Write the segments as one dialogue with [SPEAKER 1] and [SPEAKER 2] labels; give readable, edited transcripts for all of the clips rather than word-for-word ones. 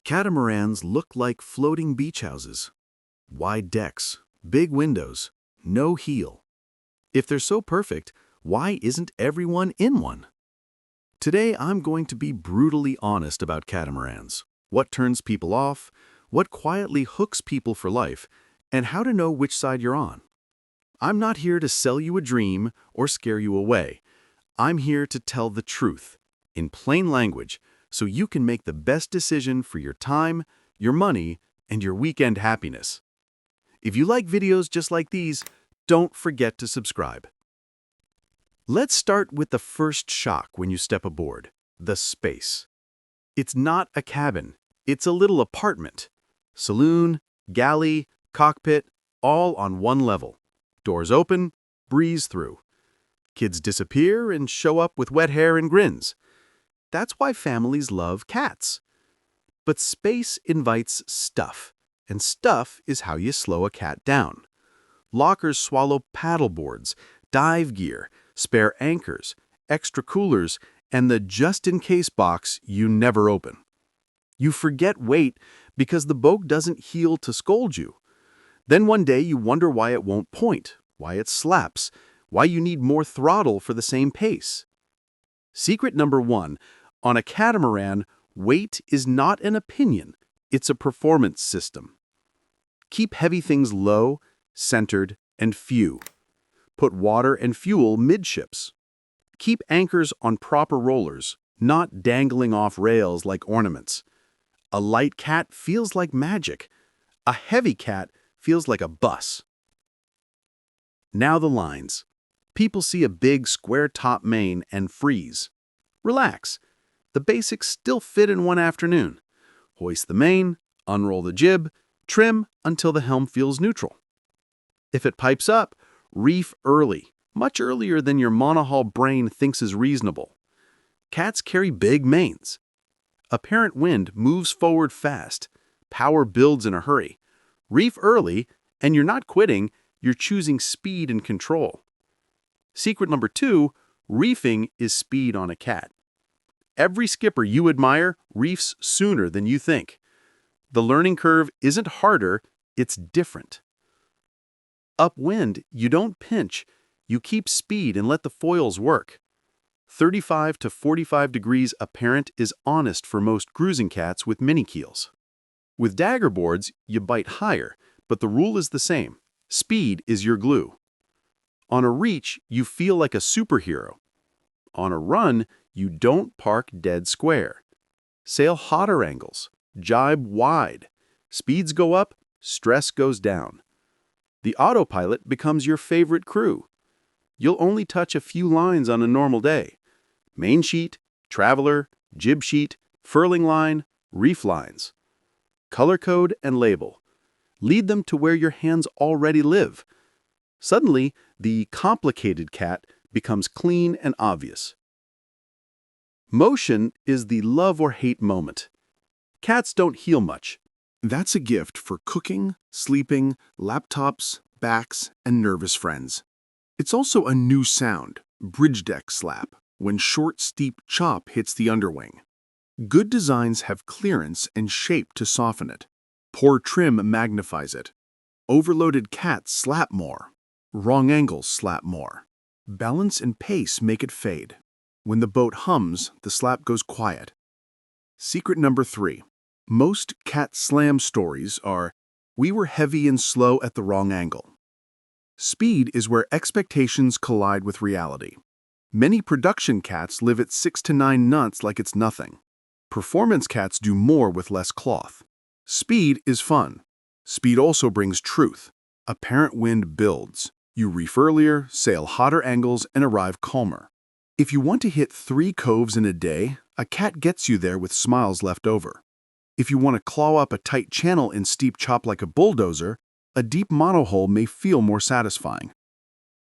[SPEAKER 1] Catamarans look like floating beach houses. Wide decks, big windows, no heel. If they're so perfect, why isn't everyone in one? Today, I'm going to be brutally honest about catamarans. What turns people off, what quietly hooks people for life, and how to know which side you're on. I'm not here to sell you a dream or scare you away. I'm here to tell the truth, in plain language, so you can make the best decision for your time, your money, and your weekend happiness. If you like videos just like these, don't forget to subscribe. Let's start with the first shock when you step aboard, the space. It's not a cabin, it's a little apartment. Saloon, galley, cockpit, all on one level. Doors open, breeze through. Kids disappear and show up with wet hair and grins. That's why families love cats. But space invites stuff, and stuff is how you slow a cat down. Lockers swallow paddle boards, dive gear, spare anchors, extra coolers, and the just-in-case box you never open. You forget weight because the boat doesn't heel to scold you. Then one day you wonder why it won't point, why it slaps, why you need more throttle for the same pace. Secret number 1, on a catamaran, weight is not an opinion, it's a performance system. Keep heavy things low, centered, and few. Put water and fuel midships. Keep anchors on proper rollers, not dangling off rails like ornaments. A light cat feels like magic. A heavy cat feels like a bus. Now the lines. People see a big square-top main and freeze. Relax. The basics still fit in one afternoon. Hoist the main, unroll the jib, trim until the helm feels neutral. If it pipes up, reef early, much earlier than your monohull brain thinks is reasonable. Cats carry big mains. Apparent wind moves forward fast. Power builds in a hurry. Reef early, and you're not quitting, you're choosing speed and control. Secret number 2, reefing is speed on a cat. Every skipper you admire reefs sooner than you think. The learning curve isn't harder, it's different. Upwind, you don't pinch, you keep speed and let the foils work. 35 to 45 degrees apparent is honest for most cruising cats with mini keels. With dagger boards, you bite higher, but the rule is the same. Speed is your glue. On a reach, you feel like a superhero. On a run, you don't park dead square. Sail hotter angles, jibe wide. Speeds go up, stress goes down. The autopilot becomes your favorite crew. You'll only touch a few lines on a normal day. Main sheet, traveler, jib sheet, furling line, reef lines. Color code and label. Lead them to where your hands already live. Suddenly, the complicated cat becomes clean and obvious. Motion is the love or hate moment. Cats don't heel much. That's a gift for cooking, sleeping, laptops, backs, and nervous friends. It's also a new sound, bridge deck slap, when short, steep chop hits the underwing. Good designs have clearance and shape to soften it. Poor trim magnifies it. Overloaded cats slap more. Wrong angles slap more. Balance and pace make it fade. When the boat hums, the slap goes quiet. Secret number 3. Most cat slam stories are, "We were heavy and slow at the wrong angle." Speed is where expectations collide with reality. Many production cats live at 6 to 9 knots like it's nothing. Performance cats do more with less cloth. Speed is fun. Speed also brings truth. Apparent wind builds. You reef earlier, sail hotter angles, and arrive calmer. If you want to hit 3 coves in a day, a cat gets you there with smiles left over. If you want to claw up a tight channel in steep chop like a bulldozer, a deep monohull may feel more satisfying.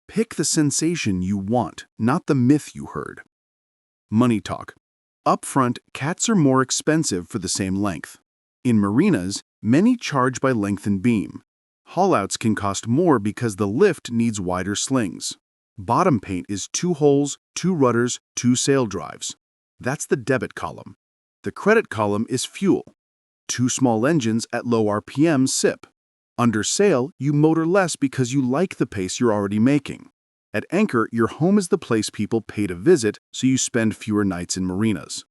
[SPEAKER 1] Pick the sensation you want, not the myth you heard. Money talk. Up front, cats are more expensive for the same length. In marinas, many charge by length and beam. Haulouts can cost more because the lift needs wider slings. Bottom paint is 2 holes, 2 rudders, 2 sail drives. That's the debit column. The credit column is fuel.
[SPEAKER 2] Two small engines at low RPM sip. Under sail, you motor less because you like the pace you're already making. At anchor, your home is the place people pay to visit, so you spend fewer nights in marinas.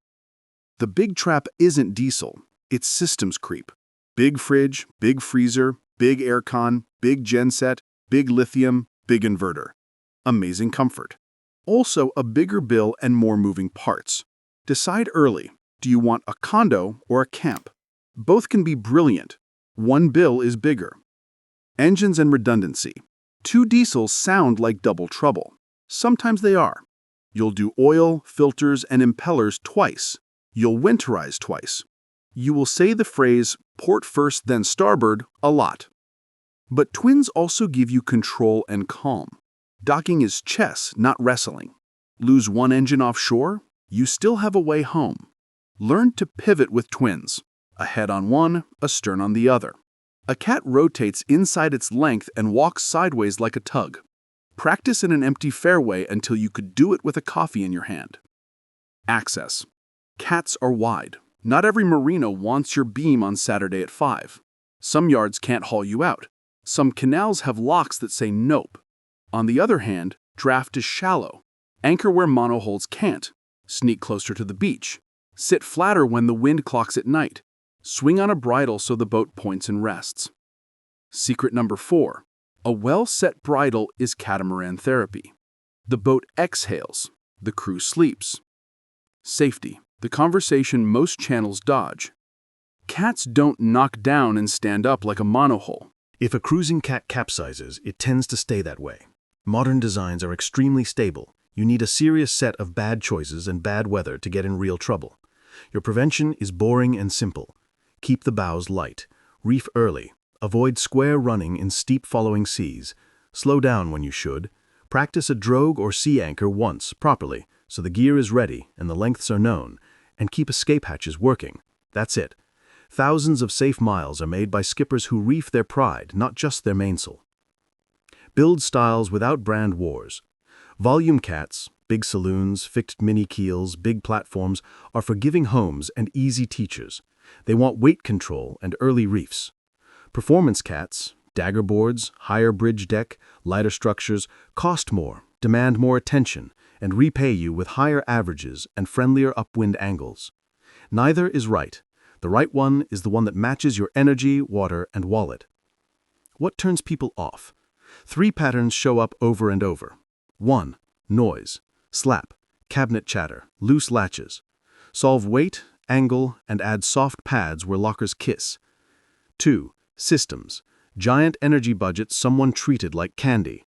[SPEAKER 2] The big trap isn't diesel, it's systems creep. Big fridge, big freezer, big aircon, big genset, big lithium, big inverter. Amazing comfort. Also a bigger bill and more moving parts. Decide early. Do you want a condo or a camp? Both can be brilliant. One bill is bigger. Engines and redundancy. Two diesels sound like double trouble. Sometimes they are. You'll do oil, filters, and impellers twice. You'll winterize twice. You will say the phrase, port first then starboard, a lot. But twins also give you control and calm. Docking is chess, not wrestling. Lose one engine offshore, you still have a way home. Learn to pivot with twins. A head on one, a stern on the other. A cat rotates inside its length and walks sideways like a tug. Practice in an empty fairway until you could do it with a coffee in your hand. Access. Cats are wide. Not every marina wants your beam on Saturday at 5. Some yards can't haul you out. Some canals have locks that say nope. On the other hand, draft is shallow. Anchor where monohulls can't. Sneak closer to the beach. Sit flatter when the wind clocks at night. Swing on a bridle so the boat points and rests. Secret number 4. A well-set bridle is catamaran therapy. The boat exhales. The crew sleeps. Safety. The conversation most channels dodge. Cats don't knock down and stand up like a monohull.
[SPEAKER 1] If a cruising cat capsizes, it tends to stay that way. Modern designs are extremely stable. You need a serious set of bad choices and bad weather to get in real trouble. Your prevention is boring and simple. Keep the bows light. Reef early. Avoid square running in steep following seas. Slow down when you should. Practice a drogue or sea anchor once, properly, so the gear is ready and the lengths are known. And keep escape hatches working. That's it. Thousands of safe miles are made by skippers who reef their pride, not just their mainsail. Build styles without brand wars. Volume cats, big saloons, fixed mini keels, big platforms are forgiving homes and easy teachers. They want weight control and early reefs. Performance cats, dagger boards, higher bridge deck, lighter structures, cost more, demand more attention, and repay you with higher averages and friendlier upwind angles. Neither is right. The right one is the one that matches your energy, water, and wallet. What turns people off? 3 patterns show up over and over. 1. Noise, slap, cabinet chatter, loose latches. Solve weight, angle, and add soft pads where lockers kiss. 2. Systems, giant energy budgets someone treated like candy.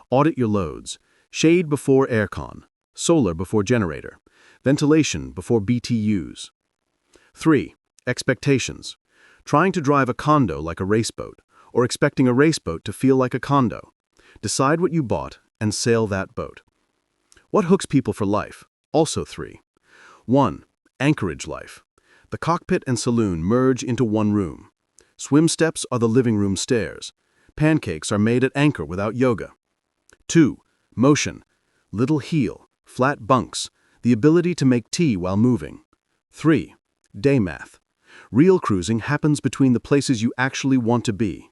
[SPEAKER 1] Audit your loads. Shade before aircon, solar before generator, ventilation before BTUs. 3. Expectations. Trying to drive a condo like a raceboat, or expecting a raceboat to feel like a condo. Decide what you bought and sail that boat. What hooks people for life? Also 3. 1. Anchorage life. The cockpit and saloon merge into one room. Swim steps are the living room stairs. Pancakes are made at anchor without yoga. 2. Motion. Little heel, flat bunks, the ability to make tea while moving. 3. Day math. Real cruising happens between the places you actually want to be.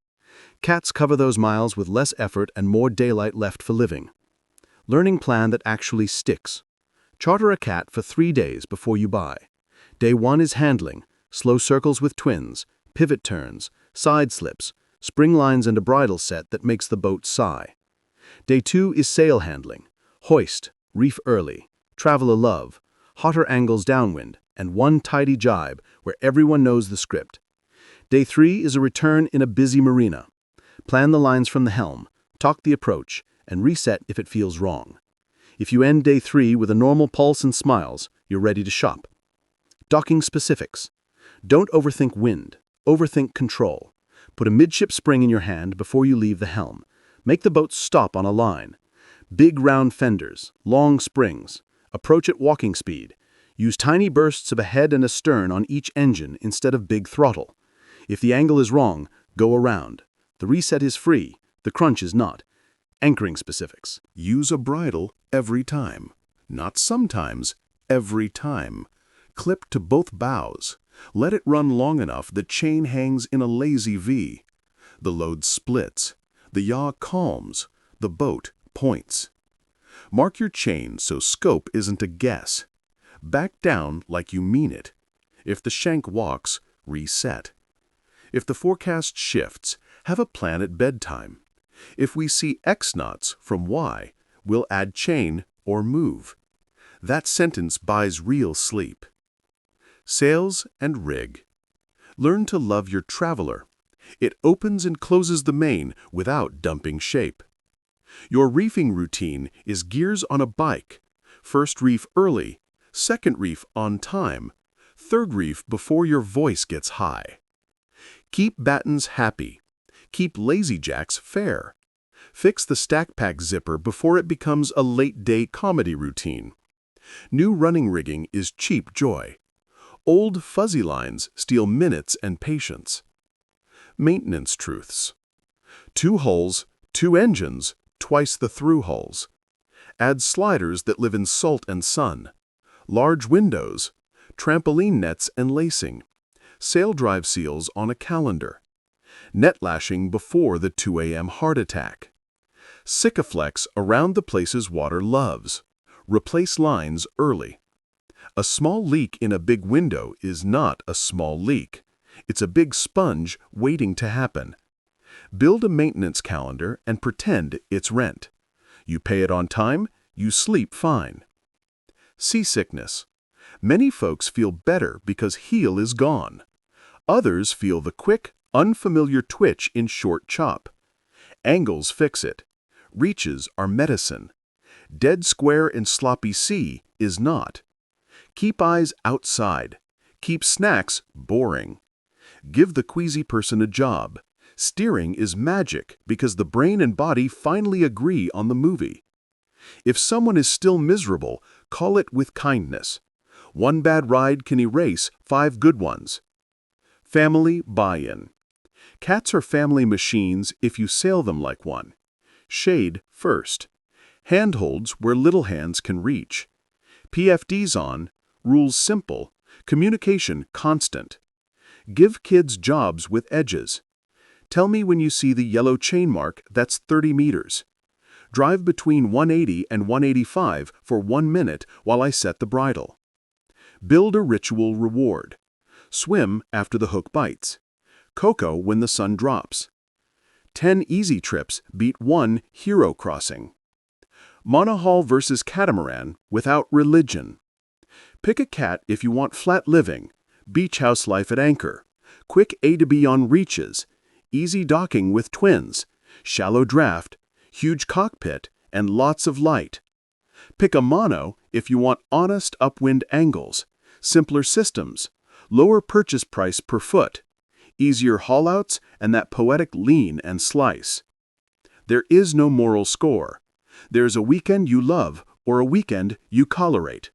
[SPEAKER 1] Cats cover those miles with less effort and more daylight left for living. Learning plan that actually sticks. Charter a cat for 3 days before you buy. Day 1 is handling, slow circles with twins, pivot turns, side slips, spring lines and a bridle set that makes the boat sigh. Day 2 is sail handling, hoist, reef early, travel a love, hotter angles downwind, and one tidy jibe where everyone knows the script. Day 3 is a return in a busy marina. Plan the lines from the helm, talk the approach, and reset if it feels wrong. If you end Day 3 with a normal pulse and smiles, you're ready to shop. Docking specifics. Don't overthink wind, overthink control. Put a midship spring in your hand before you leave the helm. Make the boat stop on a line. Big round fenders, long springs. Approach at walking speed. Use tiny bursts of a head and a stern on each engine instead of big throttle. If the angle is wrong, go around. The reset is free, the crunch is not. Anchoring specifics.
[SPEAKER 2] Use a bridle every time. Not sometimes, every time. Clip to both bows. Let it run long enough the chain hangs in a lazy V. The load splits. The yaw calms. The boat points. Mark your chain so scope isn't a guess. Back down like you mean it. If the shank walks, reset. If the forecast shifts, have a plan at bedtime. If we see X knots from Y, we'll add chain or move. That sentence buys real sleep. Sails and rig. Learn to love your traveler. It opens and closes the main without dumping shape. Your reefing routine is gears on a bike. First reef early, second reef on time, third reef before your voice gets high. Keep battens happy. Keep lazy jacks fair. Fix the stack pack zipper before it becomes a late-day comedy routine. New running rigging is cheap joy. Old fuzzy lines steal minutes and patience. Maintenance truths. 2 hulls, 2 engines, twice the through hulls. Add sliders that live in salt and sun. Large windows. Trampoline nets and lacing. Sail drive seals on a calendar. Net lashing before the 2 a.m. heart attack. Sikaflex around the places water loves. Replace lines early. A small leak in a big window is not a small leak. It's a big sponge waiting to happen. Build a maintenance calendar and pretend it's rent. You pay it on time, you sleep fine. Seasickness. Many folks feel better because heel is gone. Others feel the quick, unfamiliar twitch in short chop. Angles fix it. Reaches are medicine. Dead square in sloppy sea is not. Keep eyes outside. Keep snacks boring. Give the queasy person a job. Steering is magic because the brain and body finally agree on the movie. If someone is still miserable, call it with kindness. 1 bad ride can erase 5 good ones. Family buy-in. Cats are family machines if you sail them like one. Shade first. Handholds where little hands can reach. PFDs on. Rules simple. Communication constant. Give kids jobs with edges. Tell me when you see the yellow chain mark that's 30 meters. Drive between 180 and 185 for 1 minute while I set the bridle. Build a ritual reward. Swim after the hook bites. Cocoa when the sun drops. 10 easy trips beat 1 hero crossing. Monohull versus catamaran without religion. Pick a cat if you want flat living. Beach house life at anchor. Quick A to B on reaches. Easy docking with twins. Shallow draft. Huge cockpit and lots of light. Pick a mono if you want honest upwind angles. Simpler systems. Lower purchase price per foot. Easier haulouts and that poetic lean and slice. There is no moral score. There's a weekend you love or a weekend you tolerate.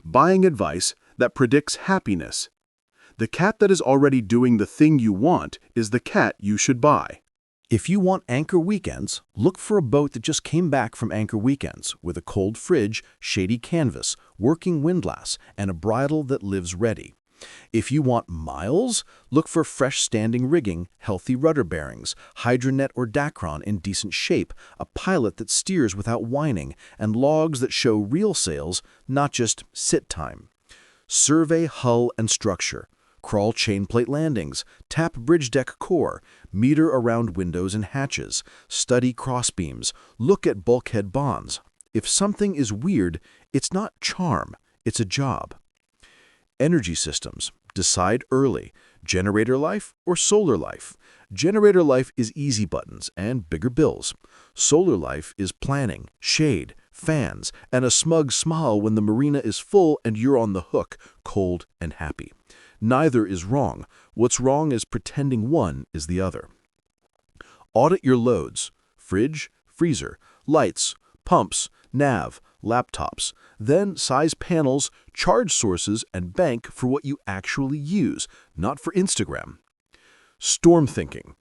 [SPEAKER 2] Buying advice that predicts happiness. The cat that is already doing the thing you want is the cat you should buy.
[SPEAKER 1] If you want Anchor Weekends, look for a boat that just came back from Anchor Weekends with a cold fridge, shady canvas, working windlass, and a bridle that lives ready. If you want miles, look for fresh standing rigging, healthy rudder bearings, hydronet or Dacron in decent shape, a pilot that steers without whining, and logs that show real sails, not just sit time. Survey hull and structure. Crawl chain plate landings, tap bridge deck core, meter around windows and hatches, study crossbeams, look at bulkhead bonds. If something is weird, it's not charm, it's a job. Energy systems. Decide early. Generator life or solar life? Generator life is easy buttons and bigger bills. Solar life is planning, shade, fans, and a smug smile when the marina is full and you're on the hook, cold and happy. Neither is wrong. What's wrong is pretending one is the other. Audit your loads. Fridge, freezer, lights, pumps, nav, laptops. Then size panels, charge sources, and bank for what you actually use, not for Instagram. Storm thinking.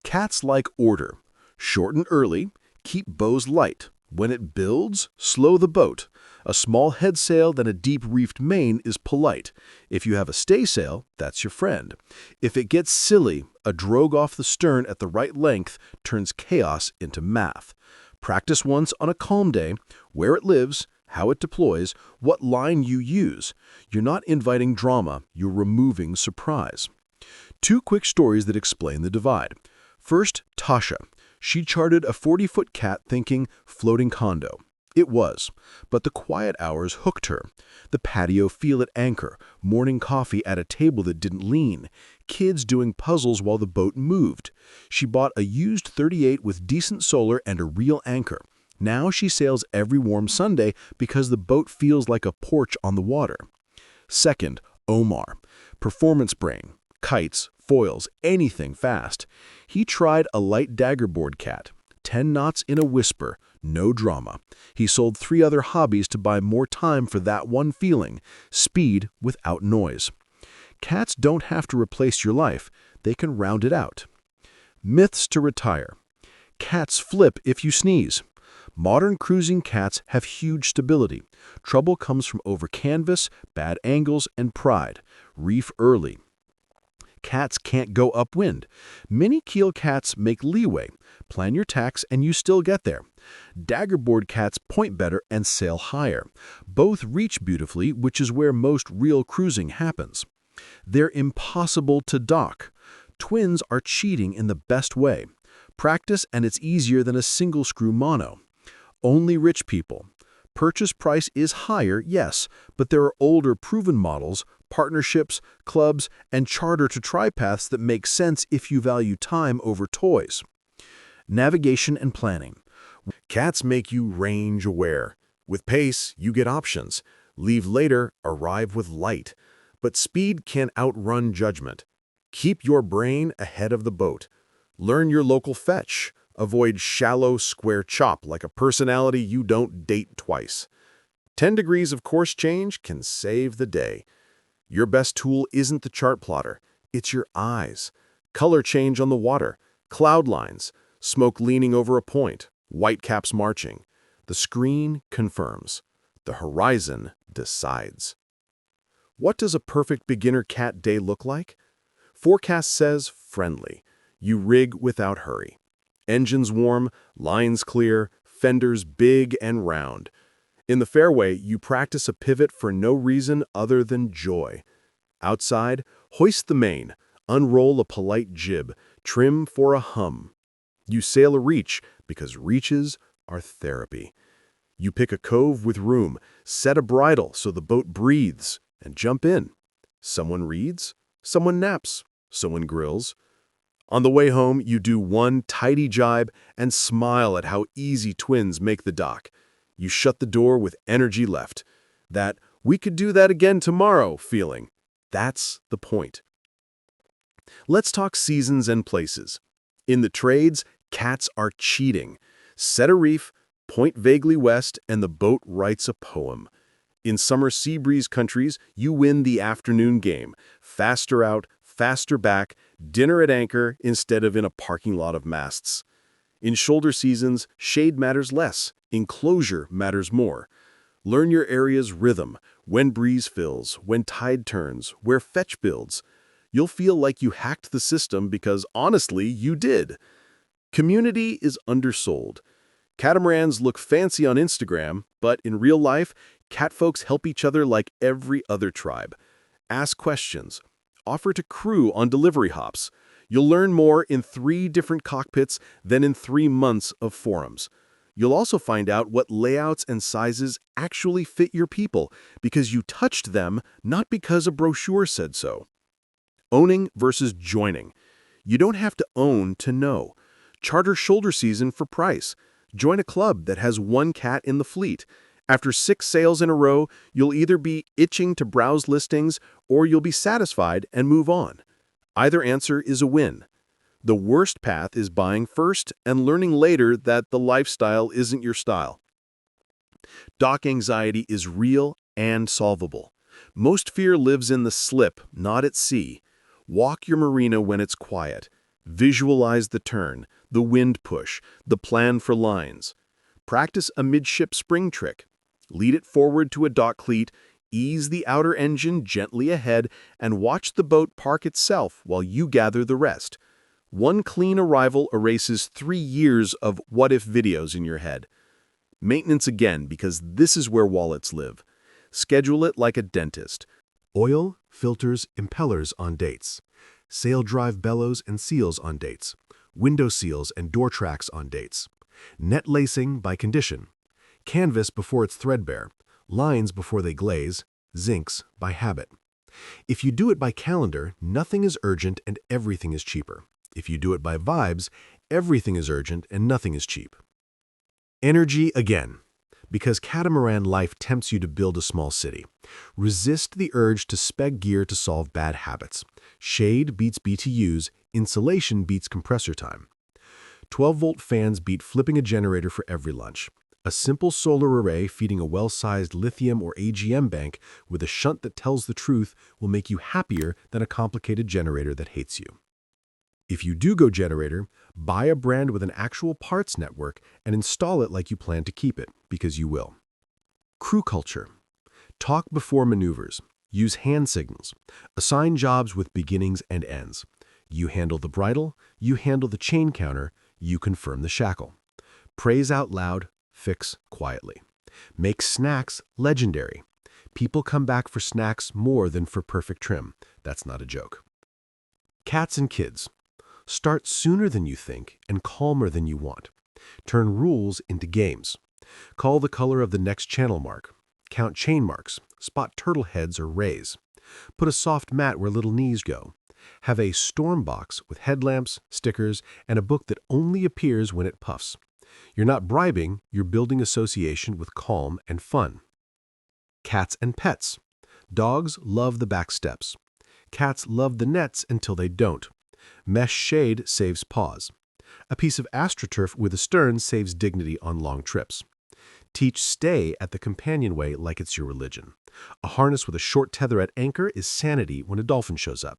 [SPEAKER 1] Cats like order. Shorten early. Keep bows light.
[SPEAKER 2] When it builds, slow the boat. A small head sail than a deep reefed main is polite. If you have a staysail, that's your friend. If it gets silly, a drogue off the stern at the right length turns chaos into math. Practice once on a calm day, where it lives, how it deploys, what line you use. You're not inviting drama, you're removing surprise. Two quick stories that explain the divide. First, Tasha. She charted a 40-foot cat thinking floating condo. It was, but the quiet hours hooked her. The patio feel at anchor, morning coffee at a table that didn't lean, kids doing puzzles while the boat moved. She bought a used 38 with decent solar and a real anchor. Now she sails every warm Sunday because the boat feels like a porch on the water. Second, Omar. Performance brain. Kites, foils, anything fast. He tried a light daggerboard cat. 10 knots in a whisper, no drama. He sold 3 other hobbies to buy more time for that one feeling, speed without noise. Cats don't have to replace your life, they can round it out. Myths to retire. Cats flip if you sneeze. Modern cruising cats have huge stability. Trouble comes from over canvas, bad angles, and pride. Reef early. Cats can't go upwind. Mini keel cats make leeway. Plan your tacks and you still get there. Daggerboard cats point better and sail higher. Both reach beautifully, which is where most real cruising happens. They're impossible to dock. Twins are cheating in the best way. Practice and it's easier than a single screw mono. Only rich people. Purchase price is higher, yes, but there are older proven models, partnerships, clubs, and charter-to-try paths that make sense if you value time over toys. Navigation and planning.
[SPEAKER 1] Cats make you range aware. With pace, you get options. Leave later, arrive with light. But speed can outrun judgment. Keep your brain ahead of the boat. Learn your local fetch. Avoid shallow, square chop like a personality you don't date twice. 10 degrees of course change can save the day. Your best tool isn't the chart plotter, it's your eyes. Color change on the water, cloud lines, smoke leaning over a point, whitecaps marching. The screen confirms. The horizon decides. What does a perfect beginner cat day look like? Forecast says friendly. You rig without hurry. Engines warm, lines clear, fenders big and round. In the fairway, you practice a pivot for no reason other than joy. Outside, hoist the main, unroll a polite jib, trim for a hum. You sail a reach because reaches are therapy. You pick a cove with room, set a bridle so the boat breathes, and jump in. Someone reads, someone naps, someone grills. On the way home, you do one tidy jibe and smile at how easy twins make the dock. You shut the door with energy left. That "we could do that again tomorrow" feeling. That's the point. Let's talk seasons and places. In the trades, cats are cheating. Set a reef, point vaguely west, and the boat writes a poem. In summer sea breeze countries, you win the afternoon game. Faster out, faster back, dinner at anchor instead of in a parking lot of masts. In shoulder seasons, shade matters less, enclosure matters more. Learn your area's rhythm, when breeze fills, when tide turns, where fetch builds. You'll feel like you hacked the system because, honestly, you did. Community is undersold. Catamarans look fancy on Instagram, but in real life, catfolks help each other like every other tribe. Ask questions. Offer to crew on delivery hops. You'll learn more in 3 different cockpits than in 3 months of forums. You'll also find out what layouts and sizes actually fit your people because you touched them, not because a brochure said so. Owning versus joining. You don't have to own to know. Charter shoulder season for price. Join a club that has 1 cat in the fleet. After 6 sales in a row, you'll either be itching to browse listings or you'll be satisfied and move on. Either answer is a win. The worst path is buying first and learning later that the lifestyle isn't your style. Dock anxiety is real and solvable. Most fear lives in the slip, not at sea. Walk your marina when it's quiet. Visualize the turn, the wind push, the plan for lines.
[SPEAKER 2] Practice a midship spring trick. Lead it forward to a dock cleat, ease the outer engine gently ahead, and watch the boat park itself while you gather the rest. One clean arrival erases 3 years of what-if videos in your head. Maintenance again, because this is where wallets live. Schedule it like a dentist.
[SPEAKER 3] Oil, filters, impellers on dates. Sail drive bellows and seals on dates. Window seals and door tracks on dates. Net lacing by condition. Canvas before it's threadbare. Lines before they glaze. Zincs by habit. If you do it by calendar, nothing is urgent and everything is cheaper. If you do it by vibes, everything is urgent and nothing is cheap. Energy again. Because catamaran life tempts you to build a small city. Resist the urge to spec gear to solve bad habits. Shade beats BTUs, insulation beats compressor time. 12-volt fans beat flipping a generator for every lunch. A simple solar array feeding a well-sized lithium or AGM bank with a shunt that tells the truth will make you happier than a complicated generator that hates you. If you do go generator, buy a brand with an actual parts network and install it like you plan to keep it, because you will. Crew culture. Talk before maneuvers. Use hand signals. Assign jobs with beginnings and ends. You handle the bridle, you handle the chain counter, you confirm the shackle. Praise out loud, fix quietly. Make snacks legendary. People come back for snacks more than for perfect trim. That's not a joke. Cats and kids. Start sooner than you think and calmer than you want. Turn rules into games. Call the color of the next channel mark. Count chain marks. Spot turtle heads or rays. Put a soft mat where little knees go. Have a storm box with headlamps, stickers, and a book that only appears when it puffs. You're not bribing, you're building association with calm and fun. Cats and pets. Dogs love the back steps. Cats love the nets until they don't. Mesh shade saves paws. A piece of astroturf with a stern saves dignity on long trips. Teach stay at the companionway like it's your religion. A harness with a short tether at anchor is sanity when a dolphin shows up.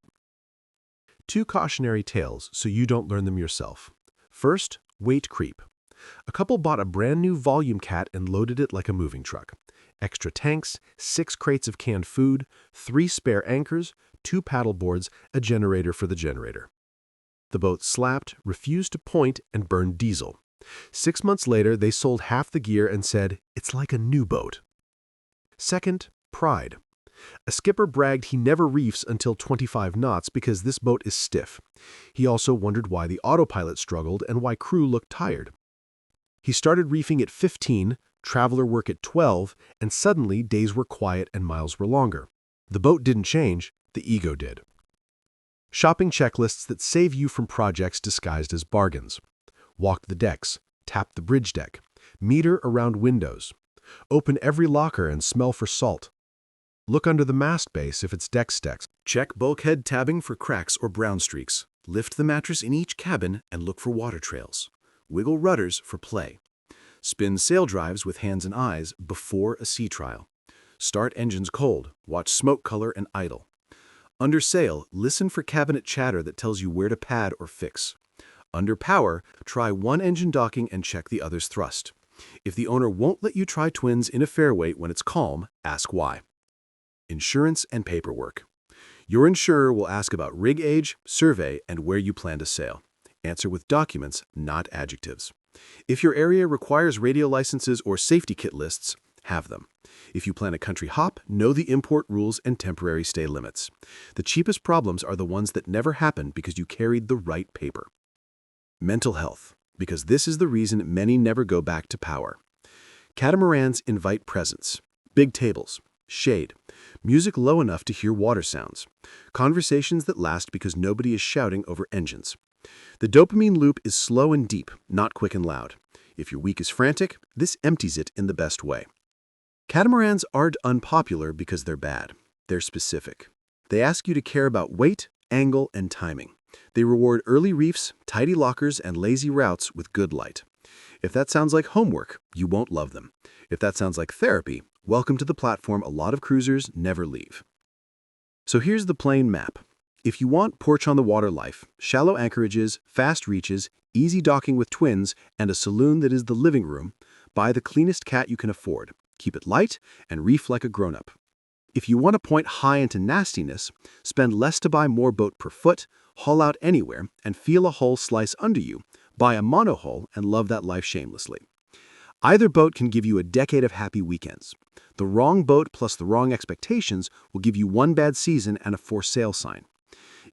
[SPEAKER 3] 2 cautionary tales so you don't learn them yourself. First, weight creep. A couple bought a brand new volume cat and loaded it like a moving truck. Extra tanks, 6 crates of canned food, 3 spare anchors, 2 paddle boards, a generator for the generator. The boat slapped, refused to point, and burned diesel. 6 months later, they sold half the gear and said, "It's like a new boat." Second, pride. A skipper bragged he never reefs until 25 knots because this boat is stiff. He also wondered why the autopilot struggled and why crew looked tired. He started reefing at 15, traveler work at 12, and suddenly days were quiet and miles were longer. The boat didn't change, the ego did. Shopping checklists that save you from projects disguised as bargains. Walk the decks, tap the bridge deck, meter around windows. Open every locker and smell for salt. Look under the mast base if it's deck stacks.
[SPEAKER 1] Check bulkhead tabbing for cracks or brown streaks. Lift the mattress in each cabin and look for water trails. Wiggle rudders for play. Spin sail drives with hands and eyes before a sea trial. Start engines cold. Watch smoke color and idle. Under sail, listen for cabinet chatter that tells you where to pad or fix. Under power, try one engine docking and check the other's thrust. If the owner won't let you try twins in a fairway when it's calm, ask why. Insurance and paperwork. Your insurer will ask about rig age, survey, and where you plan to sail. Answer with documents, not adjectives. If your area requires radio licenses or safety kit lists, have them. If you plan a country hop, know the import rules and temporary stay limits. The cheapest problems are the ones that never happen because you carried the right paper. Mental health, because this is the reason many never go back to power. Catamarans invite presence, big tables, shade, music low enough to hear water sounds, conversations that last because nobody is shouting over engines. The dopamine loop is slow and deep, not quick and loud. If your week is frantic, this empties it in the best way. Catamarans aren't unpopular because they're bad. They're specific. They ask you to care about weight, angle, and timing. They reward early reefs, tidy lockers, and lazy routes with good light. If that sounds like homework, you won't love them. If that sounds like therapy, welcome to the platform a lot of cruisers never leave. So here's the plain map. If you want porch-on-the-water life, shallow anchorages, fast reaches, easy docking with twins, and a saloon that is the living room,
[SPEAKER 2] Buy the cleanest cat you can afford. Keep it light and reef like a grown-up. If you want to point high into nastiness, spend less to buy more boat per foot, haul out anywhere, and feel a hull slice under you. Buy a monohull and love that life shamelessly. Either boat can give you a decade of happy weekends. The wrong boat plus the wrong expectations will give you one bad season and a for sale sign.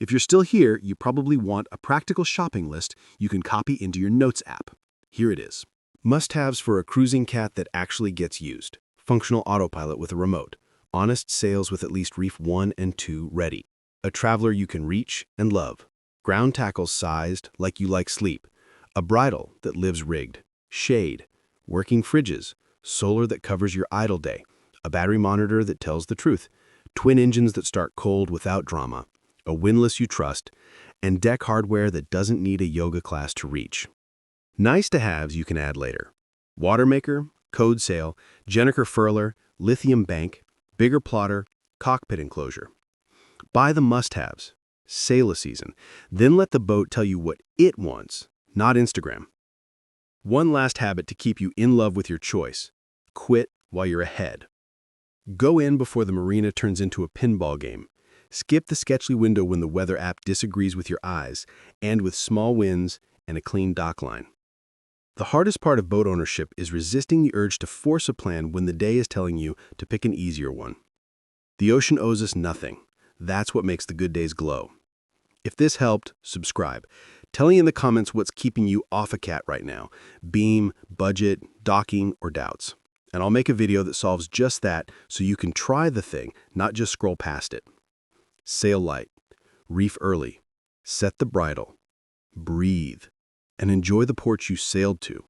[SPEAKER 2] If you're still here, you probably want a practical shopping list you can copy into your Notes app. Here it is. Must-haves for a cruising cat that actually gets used. Functional autopilot with a remote. Honest sails with at least reef 1 and 2 ready. A traveler you can reach and love. Ground tackles sized like you like sleep. A bridle that lives rigged. Shade. Working fridges. Solar that covers your idle day. A battery monitor that tells the truth. Twin engines that start cold without drama. A windlass you trust. And deck hardware that doesn't need a yoga class to reach. Nice-to-haves you can add later. Water maker, code sail, Jenniker furler, lithium bank, bigger plotter, cockpit enclosure. Buy the must-haves. Sail a season. Then let the boat tell you what it wants, not Instagram. One last habit to keep you in love with your choice. Quit while you're ahead. Go in before the marina turns into a pinball game. Skip the sketchy window when the weather app disagrees with your eyes, and with small winds and a clean dock line. The hardest part of boat ownership is resisting the urge to force a plan when the day is telling you to pick an easier one. The ocean owes us nothing. That's what makes the good days glow. If this helped, subscribe. Tell me in the comments what's keeping you off a cat right now. Beam, budget, docking, or doubts. And I'll make a video that solves just that so you can try the thing, not just scroll past it. Sail light. Reef early. Set the bridle. Breathe. And enjoy the port you sailed to.